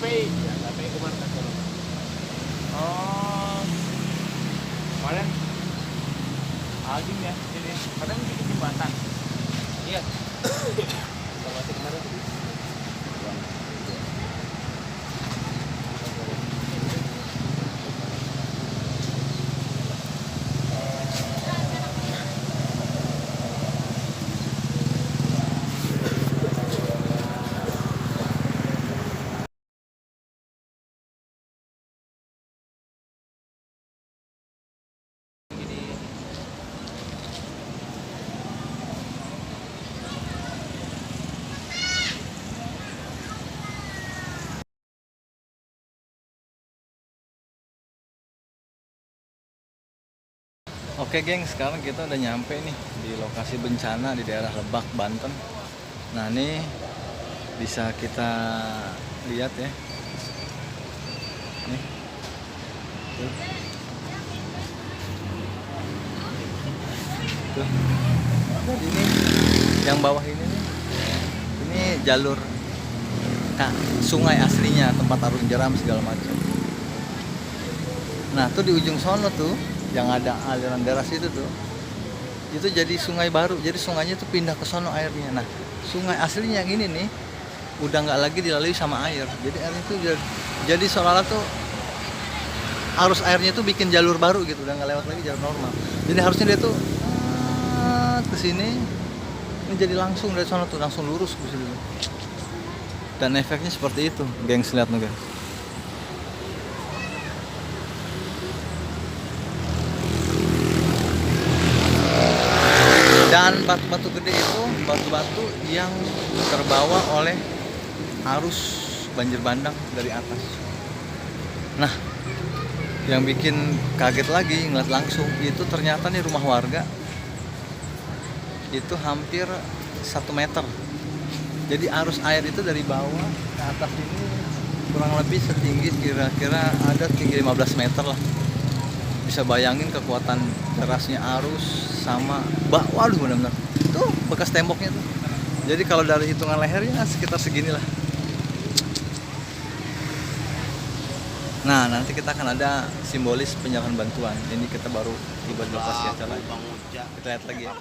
KPI kemarin kan kalau Oh, kemarin Aldim ya sini. Kadang bikin jembatan. iya. Kalau kemarin tuh Oke geng, sekarang kita udah nyampe nih di lokasi bencana di daerah Lebak, Banten. Nah ini bisa kita lihat ya. Nih, tuh. Tuh. Jadi ini yang bawah ini nih, ini jalur sungai aslinya, tempat arung jeram segala macam. Nah tuh di ujung sono tuh, yang ada aliran deras itu tuh, itu jadi sungai baru. Jadi sungainya tuh pindah ke sono airnya. Nah sungai aslinya yang ini nih udah nggak lagi dilalui sama air. Jadi air itu jadi seolah-olah tuh arus airnya tuh bikin jalur baru gitu, udah nggak lewat lagi jalur normal. Jadi harusnya dia tuh ke sini, ini jadi langsung dari sono tuh langsung lurus ke sini. Dan efeknya seperti itu, gengs, lihat nih guys. Dan batu-batu gede itu batu-batu yang terbawa oleh arus banjir bandang dari atas. Nah, yang bikin kaget lagi ngeliat langsung itu ternyata nih rumah warga itu hampir 1 meter. Jadi arus air itu dari bawah ke atas ini kurang lebih setinggi kira-kira ada tinggi 15 meter lah. Bisa bayangin kekuatan derasnya arus sama waduh benar-benar tuh bekas temboknya tuh. Jadi kalau dari hitungan lehernya sekitar segini lah. Nah nanti kita akan ada simbolis penyerahan bantuan. Ini kita baru tiba di lokasi acara. Kita lihat lagi ya.